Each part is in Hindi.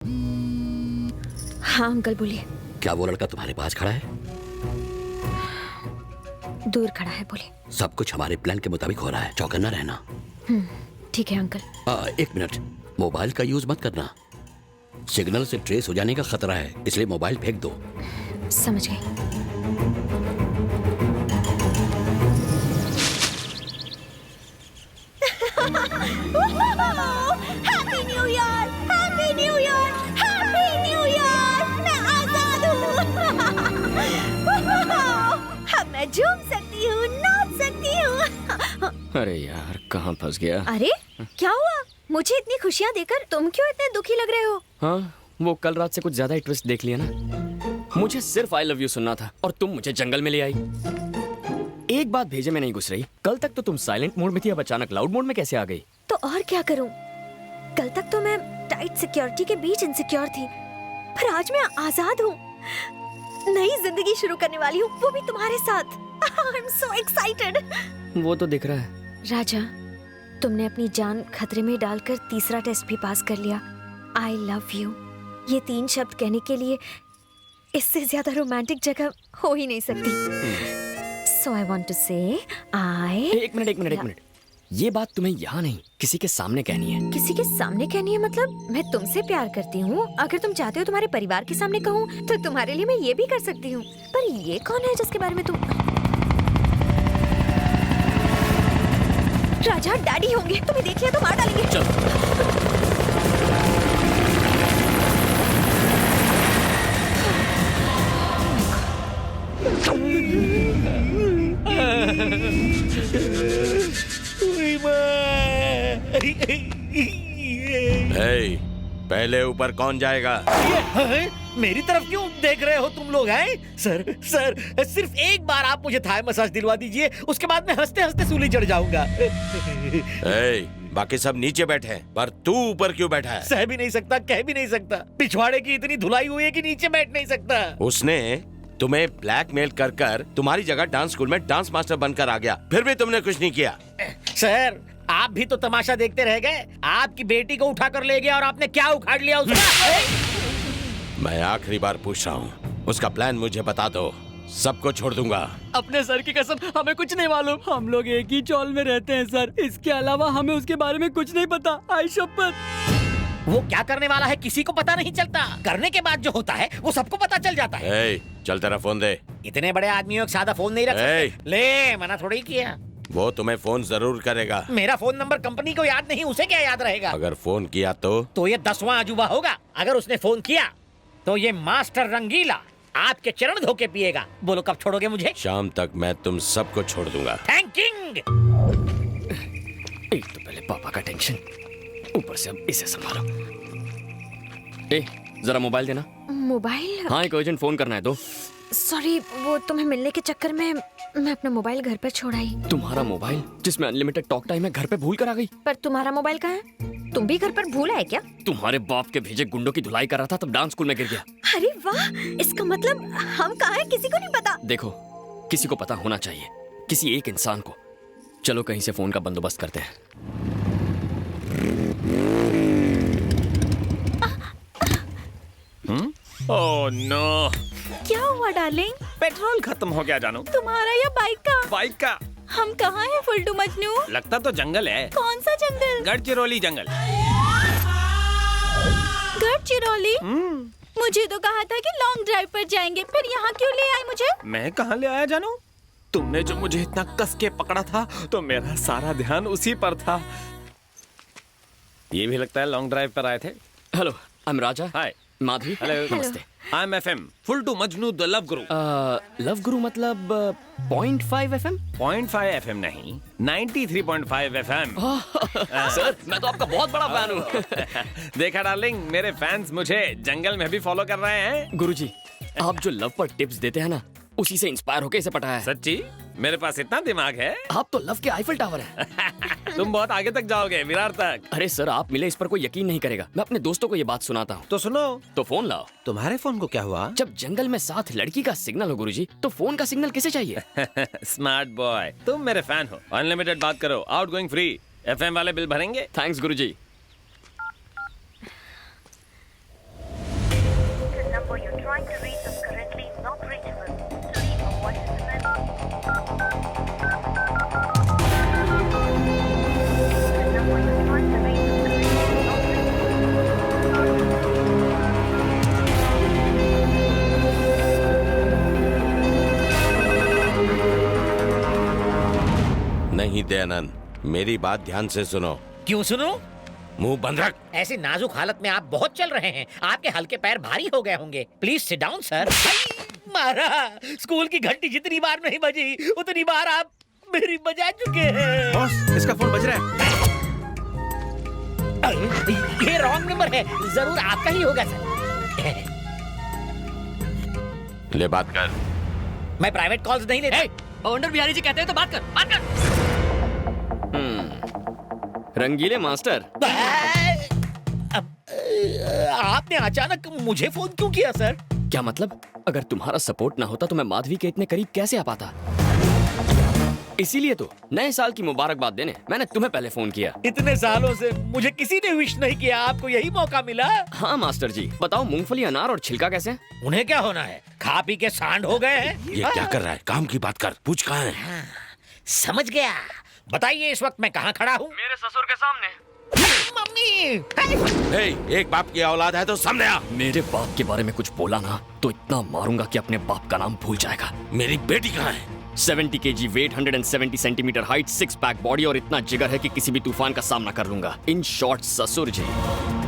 हाँ अंकल बोलिए। क्या वो लड़का तुम्हारे पास खड़ा है? दूर खड़ा है, बोलिए। सब कुछ हमारे प्लान के मुताबिक हो रहा है, चौकन्ना रहना। ठीक है अंकल। 1 मिनट, मोबाइल का यूज मत करना। सिग्नल से ट्रेस हो जाने का खतरा है, इसलिए मोबाइल फेंक दो। समझ गई। Happy new year, happy new year, happy new year. मैं आजाद हूँ। अब मैं झूम सकती हूँ, नाच सकती हूँ। अरे यार, कहाँ फंस गया? अरे क्या हुआ? मुझे इतनी खुशियाँ देकर तुम क्यों इतने दुखी लग रहे हो? हाँ, वो कल रात से कुछ ज्यादा ही ट्विस्ट देख लिया ना। मुझे सिर्फ आई लव यू सुनना था और तुम मुझे जंगल में ले आई। एक बात भेजे में नहीं घुस रही। कल तक तो तुम साइलेंट मोड में थी, अब अचानक लाउड मोड में कैसे आ गई? तो और क्या करूं? कल तक तो मैं टाइट सिक्योरिटी के बीच इनसिक्योर थी, पर आज मैं आजाद हूँ। नई जिंदगी शुरू करने वाली हूँ, वो भी तुम्हारे साथ। I am so excited. वो तो दिख रहा है। राजा, तुमने अपनी जान खतरे में डालकर तीसरा टेस्ट भी पास कर लिया। आई लव यू, ये 3 शब्द कहने के लिए इससे ज्यादा रोमांटिक जगह हो ही नहीं सकती। So I want to say एक मिनट। ये बात तुम्हें यहाँ नहीं, किसी के सामने कहनी है। किसी के सामने कहनी है मतलब? मैं तुमसे प्यार करती हूँ। अगर तुम चाहते हो तुम्हारे परिवार के सामने कहूँ तो तुम्हारे लिए मैं ये भी कर सकती हूँ। पर ये कौन है जिसके बारे में तुम? राजा, डैडी होंगे, तुम्हें देख लिया तो मार डालेंगे। चल। पहले ऊपर कौन जाएगा? मेरी तरफ क्यों देख रहे हो तुम लोग? हैं सर, सिर्फ एक बार आप मुझे थाई मसाज दिलवा दीजिए, उसके बाद मैं हंसते हंसते सूली चढ़ जाऊंगा। बाकी सब नीचे बैठे हैं, पर तू ऊपर क्यों बैठा है? सह भी नहीं सकता, कह भी नहीं सकता। पिछवाड़े की इतनी धुलाई हुई है कि नीचे बैठ नहीं सकता। उसने तुम्हें ब्लैकमेल कर कर तुम्हारी जगह डांस स्कूल में डांस मास्टर बनकर आ गया, फिर भी तुमने कुछ नहीं किया। सर, आप भी तो तमाशा देखते रह गए। आपकी बेटी को उठा कर ले गया और आपने क्या उखाड़ लिया उसका? मैं आखिरी बार पूछ रहा हूँ, उसका प्लान मुझे बता दो, सबको छोड़ दूंगा। अपने सर की कसम, हमें कुछ नहीं मालूम। हम लोग एक ही चौल में रहते हैं सर, इसके अलावा हमें उसके बारे में कुछ नहीं पता। आई शपथ। वो क्या करने वाला है किसी को पता नहीं चलता, करने के बाद जो होता है वो सबको पता चल जाता है। चल तेरा फोन दे। इतने बड़े आदमियों के सादा फोन नहीं रख सकते। ले, मना थोड़ी किया। वो तुम्हें फोन जरूर करेगा। मेरा फोन नंबर कंपनी को याद नहीं, उसे क्या याद रहेगा? अगर फोन किया तो ये 10वां अजूबा होगा। अगर उसने फोन किया तो ये मास्टर रंगीला आपके चरण धो के पिएगा। बोलो कब छोड़ोगे मुझे? शाम तक मैं तुम सबको छोड़ दूंगा। थैंकिंग। एक तो पहले पापा का टेंशन, ऊपर से अब इसे संभालो। जरा मोबाइल देना। मोबाइल? हाँ, एक अर्जेंट फोन करना है तो। सॉरी, वो तुम्हें मिलने के चक्कर में मैं अपना मोबाइल घर पर छोड़ आई। तुम्हारा मोबाइल जिसमें अनलिमिटेड टॉक टाइम है घर पे भूल कर आ गई? पर तुम्हारा मोबाइल कहाँ है? तुम भी घर पर भूल आए क्या? तुम्हारे बाप के भेजे गुंडों की धुलाई कर रहा था तब डांस स्कूल में गिर गया। अरे वाह, इसका मतलब हम कहाँ हैं किसी को नहीं पता। देखो, किसी को पता होना चाहिए, किसी एक इंसान को। चलो कहीं से फोन का बंदोबस्त करते हैं। Oh no! क्या हुआ डार्लिंग? पेट्रोल खत्म हो गया जानू। तुम्हारा या बाइक का? बाइक का। हम कहाँ हैं फुल्टू मजनू? लगता तो जंगल है। कौन सा जंगल? गढ़चिरौली जंगल। गढ़चिरौली? मुझे तो कहा था कि लॉन्ग ड्राइव पर जाएंगे, फिर यहाँ क्यों ले आए मुझे? मैं कहाँ ले आया जानू? तुमने जो मुझे इतना कस के पकड़ा था तो मेरा सारा ध्यान उसी पर था। ये भी लगता है लॉन्ग ड्राइव पर आए थे। Hello, I am Raja. Hi. Madhavi. Hello. नमस्ते। आई एम FM, फुल्टू Majnu the love guru. Love guru मतलब 0.5 FM? 0.5 FM नहीं, 93.5 FM। सर, मैं तो आपका बहुत बड़ा फैन हूँ। देखा डार्लिंग, मेरे फैंस मुझे जंगल में भी फॉलो कर रहे हैं। गुरुजी, आप जो लव पर टिप्स देते हैं ना, उसी से इंस्पायर होके इसे पटाया है। सच्ची? मेरे पास इतना दिमाग है? आप तो लव के आईफल टावर हैं। तुम बहुत आगे तक जाओगे, विरार तक। अरे सर, आप मिले इस पर कोई यकीन नहीं करेगा। मैं अपने दोस्तों को ये बात सुनाता हूँ। तो सुनो। तो फोन लाओ। तुम्हारे फोन को क्या हुआ? जब जंगल में साथ लड़की का सिग्नल हो गुरुजी, तो फोन का सिग्नल किसे चाहिए? स्मार्ट बॉय, तुम मेरे फैन हो। अनलिमिटेड बात करो, आउट गोइंग फ्री। FM वाले बिल भरेंगे? थैंक्स गुरुजी। दयानंद, मेरी बात ध्यान से सुनो। क्यों सुनो? मुंह बंद रख। ऐसी नाजुक हालत में आप बहुत चल रहे हैं, आपके हल्के पैर भारी हो गए होंगे। Please sit down sir. मारा, स्कूल की घंटी जितनी बार नहीं बजी उतनी बार आप मेरी बजा चुके हैं। बॉस, इसका फोन बज रहा है। ये रॉन्ग नंबर है, जरूर आपका ही होगा सर। ले बात कर। मैं प्राइवेट कॉल्स नहीं लेता। बवंडर बिहारी जी कहते हैं तो बात कर, बात कर। रंगीले मास्टर, आपने अचानक मुझे फोन क्यों किया सर? क्या मतलब? अगर तुम्हारा सपोर्ट ना होता तो मैं माधवी के इतने करीब कैसे आ पाता? इसीलिए तो नए साल की मुबारकबाद देने मैंने तुम्हें पहले फोन किया। इतने सालों से मुझे किसी ने विश नहीं किया, आपको यही मौका मिला। हाँ मास्टर जी, बताओ मूंगफली, अनार और छिलका कैसे? उन्हें क्या होना है, खा पी के सांड हो गए हैं। ये क्या कर रहा है? काम की बात कर। पूछ कहाँ है? समझ गया। बताइए इस वक्त मैं कहाँ खड़ा हूँ? मेरे ससुर के सामने। मम्मी। हे, एक बाप की औलाद है तो सामने आ। मेरे बाप के बारे में कुछ बोला ना तो इतना मारूंगा कि अपने बाप का नाम भूल जाएगा। मेरी बेटी कहाँ है? 70 kg weight, 170 centimetre height, 6 pack body और इतना जिगर है कि किसी भी तूफान का सामना कर लूंगा। इन शॉर्ट ससुर जी,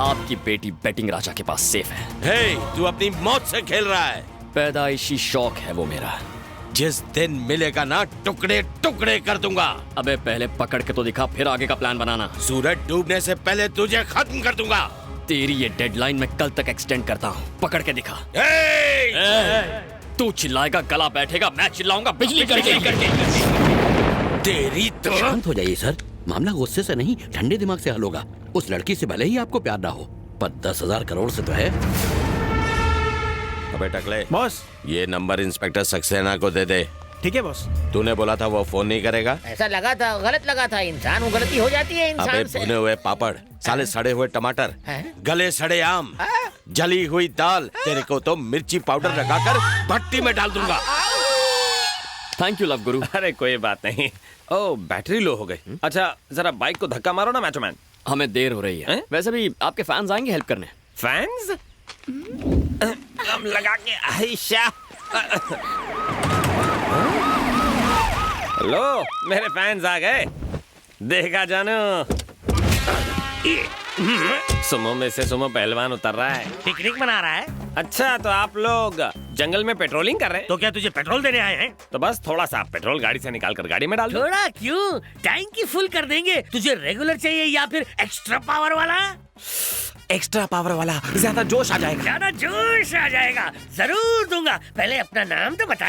आपकी बेटी बैटिंग राजा के पास सेफ है। हे, तू अपनी मौत से खेल रहा है। पैदाइशी शौक है वो मेरा। जिस दिन मिलेगा ना, टुकड़े टुकड़े कर दूंगा। अबे पहले पकड़ के तो दिखा, फिर आगे का प्लान बनाना। सूरज डूबने से पहले तुझे खत्म कर दूंगा। तेरी ये डेडलाइन मैं कल तक एक्सटेंड करता हूँ। पकड़ के दिखा। तू चिल्लाएगा, गला बैठेगा, मैं चिल्लाऊंगा बिजली करके। तेरी तो शांत हो जाइए सर, मामला गुस्से से नहीं ठंडे दिमाग से हल होगा। उस लड़की से भले ही आपको प्यार ना हो, पर 10,000 करोड़ से तो है। अबे टकले, बॉस, ये नंबर इंस्पेक्टर सक्सेना को दे दे। ठीक है बॉस। तूने बोला था वो फोन नहीं करेगा। ऐसा लगा था, गलत लगा था। इंसान को गलती हो जाती है अबे इंसान से। भुने हुए पापड़, साले सड़े हुए टमाटर, हैं? गले सड़े आम, जली हुई दाल, तेरे को तो मिर्ची पाउडर लगाकर भट्टी में डाल दूंगा। थैंक यू लव गुरु। अरे कोई बात नहीं। ओ, बैटरी लो हो गई। अच्छा, जरा बाइक को धक्का मारो ना मैचोमैन। हमें देर हो रही है। हैं? वैसे भी आपके फैंस आएंगे हेल्प करने। फैंस? हम लगा के आयशा। लो, मेरे फैंस आ गए। देखा जानो, सुमो में से सुमो पहलवान उतर रहा है। पिकनिक मना रहा है। अच्छा, तो आप लोग जंगल में पेट्रोलिंग कर रहे हैं? तो क्या तुझे पेट्रोल देने आए हैं? तो बस थोड़ा सा पेट्रोल गाड़ी से निकाल कर गाड़ी में डाल दो। थोड़ा क्यों, टैंक ही फुल कर देंगे। तुझे रेगुलर चाहिए या फिर एक्स्ट्रा पावर वाला? एक्स्ट्रा पावर वाला, ज्यादा जोश आ जाएगा। ज्यादा जोश आ जाएगा, जरूर दूंगा। पहले अपना नाम तो बता।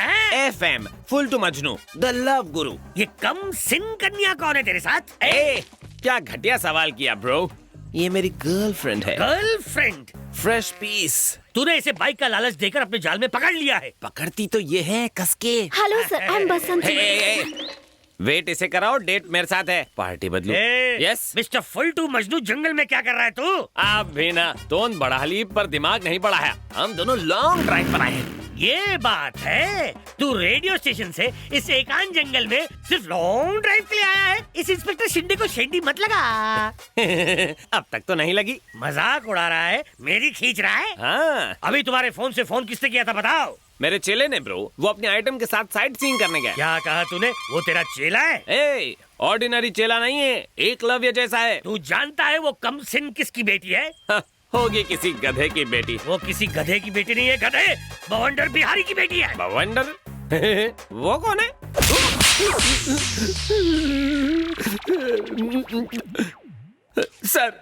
FM full to Majnu, the love guru. ये कम सिन कन्या कौन है तेरे साथ? ए, क्या घटिया सवाल किया ब्रो। ये मेरी गर्लफ्रेंड है। गर्लफ्रेंड? Fresh piece. तूने इसे बाइक का लालच देकर अपने जाल में पकड़ लिया है। पकड़ती तो ये है कसके। Hello sir, I am Basanti. Wait इसे कराओ, डेट मेरे साथ है। पार्टी बदलू। यस मिस्टर फुल टू मजनू, जंगल में क्या कर रहा है तू? आप भी ना, टोन बढ़ा ली पर दिमाग नहीं बढ़ाया। हम दोनों लॉन्ग ड्राइव पर आए हैं। ये बात है, तू रेडियो स्टेशन से इस एकांत जंगल में सिर्फ लॉन्ग ड्राइव के लिए आया है। इस इंस्पेक्टर शिंदे को शेंडी मत लगा। अब तक तो नहीं लगी। मजाक उड़ा रहा है, मेरी खींच रहा है। हाँ, अभी तुम्हारे फोन से फोन किसने किया था बताओ? मेरे चेले ने ब्रो, वो अपने आइटम के साथ साइट सीइंग करने गया। क्या कहा तूने? वो तेरा चेला है? ए, ऑर्डिनरी चेला नहीं है, एकलव्य जैसा है। तू जानता है वो कम सिन किसकी बेटी है? हाँ, होगी किसी गधे की बेटी। वो किसी गधे की बेटी नहीं है, गधे बवंडर बिहारी की बेटी है। बवंडर? वो कौन है? सर,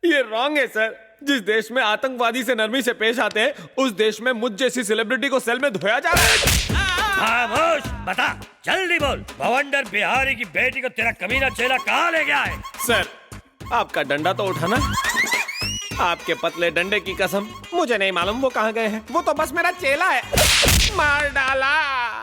ये रॉन्ग है सर। जिस देश में आतंकवादी से नरमी से पेश आते हैं, उस देश में मुझ जैसी सेलिब्रिटी को सेल में धोया जा रहा है। खामोश, बता, जल्दी बोल। बवंडर बिहारी की बेटी को तेरा कमीना चेला कहाँ ले गया है? सर, आपका डंडा तो उठाना। आपके पतले डंडे की कसम, मुझे नहीं मालूम वो कहाँ गए हैं। वो तो बस मेरा चेला है। मार डाला।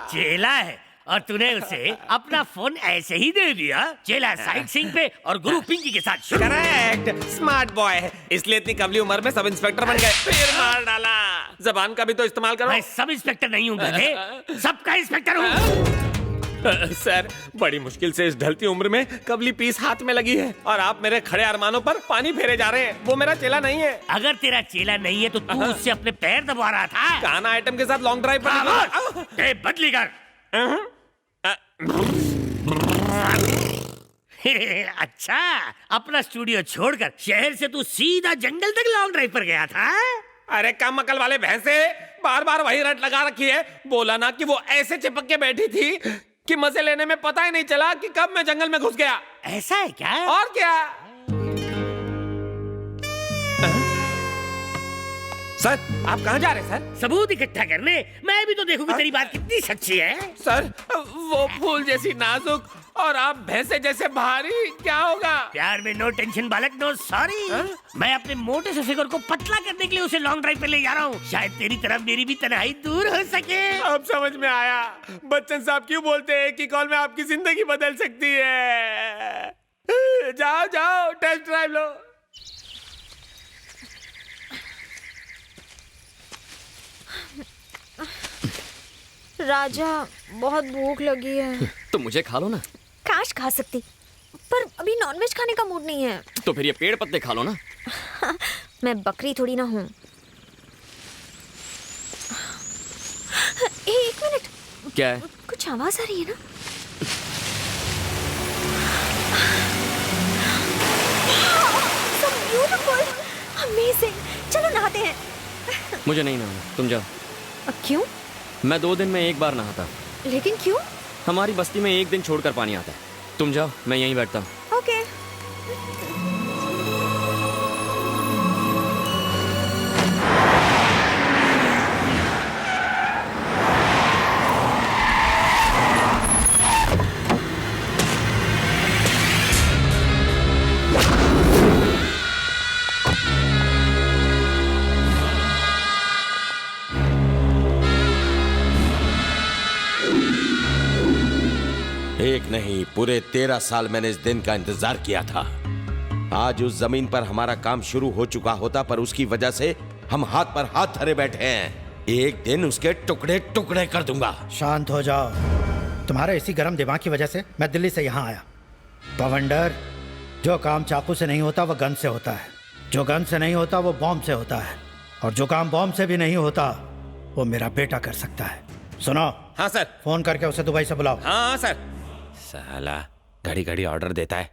चेला है और तूने उसे अपना फोन ऐसे ही दे दिया? चेला साइट सीइंग पे और गुरु पिंकी के साथ शुरू। करेक्ट, स्मार्ट बॉय है, इसलिए इतनी कमली उम्र में सब इंस्पेक्टर बन गए। फिर मार डाला। जबान का भी तो इस्तेमाल करो। मैं सब इंस्पेक्टर नहीं हूँ गधे, सबका इंस्पेक्टर हूँ। सर, बड़ी मुश्किल से इस ढलती उम्र में कबली पीस हाथ में लगी है और आप मेरे खड़े अरमानों पर पानी फेरे जा रहे हैं। वो मेरा चेला नहीं है। अगर तेरा चेला नहीं है तो तू उससे अपने पैर दबा रहा था। काना आइटम के साथ लॉन्ग ड्राइव पर खामोश, बदली कर। अच्छा, अपना स्टूडियो छोड़कर शहर से तू सीधा जंगल तक लॉन्ग ड्राइव पर गया था? अरे कम अकल वाले भैंसे, बार बार वही रट लगा रखी है। बोला ना कि वो ऐसे चिपक के बैठी थी कि मजे लेने में पता ही नहीं चला कि कब मैं जंगल में घुस गया। ऐसा है क्या? और क्या? सर, आप कहाँ जा रहे हैं सर? सबूत इकट्ठा करने। मैं भी तो देखूंगी तेरी बात कितनी सच्ची है। सर, वो फूल जैसी नाजुक और आप भैंसे जैसे भारी, क्या होगा? प्यार में नो टेंशन बालक, नो सॉरी। मैं अपने मोटे से फिगर को पतला करने के लिए उसे लॉन्ग ड्राइव पे ले जा रहा हूँ। शायद तेरी तरफ मेरी भी तन्हाई दूर हो सके। अब समझ में आया बच्चन साहब क्यों बोलते हैं कि कॉल में आपकी जिंदगी बदल सकती है। जाओ जाओ, टेस्ट ड्राइव लो। राजा, बहुत भूख लगी है। तो मुझे खा लो ना। काश खा सकती, पर अभी नॉनवेज खाने का मूड नहीं है। तो फिर ये पेड़ पत्ते खा लो ना। मैं बकरी थोड़ी ना हूँ। एक मिनट, क्या है? कुछ आवाज आ रही है ना? So beautiful, amazing। चलो नहाते हैं। मुझे नहीं नहाना, तुम जाओ। क्यों? मैं 2 दिन में एक बार नहाता। लेकिन क्यों? हमारी बस्ती में एक दिन छोड़कर पानी आता है। तुम जाओ, मैं यहीं बैठता हूँ। ओके। एक नहीं, पूरे 13 साल मैंने इस दिन का इंतजार किया था। आज उस जमीन पर हमारा काम शुरू हो चुका होता, पर उसकी वजह से हम हाथ पर हाथ धरे बैठे हैं। एक दिन उसके टुकड़े टुकड़े कर दूंगा। शांत हो जाओ। तुम्हारे इसी गर्म दिमाग की वजह से मैं दिल्ली से यहाँ आया। बवंडर, जो काम चाकू से नहीं होता वो गन से होता है, जो गन से नहीं होता वो बॉम्ब से होता है, और जो काम बॉम्ब से भी नहीं होता वो मेरा बेटा कर सकता है। सुनो। हाँ सर। फोन करके उसे दुबई से बुलाओ। हाँ सर। साला घड़ी घड़ी ऑर्डर देता है।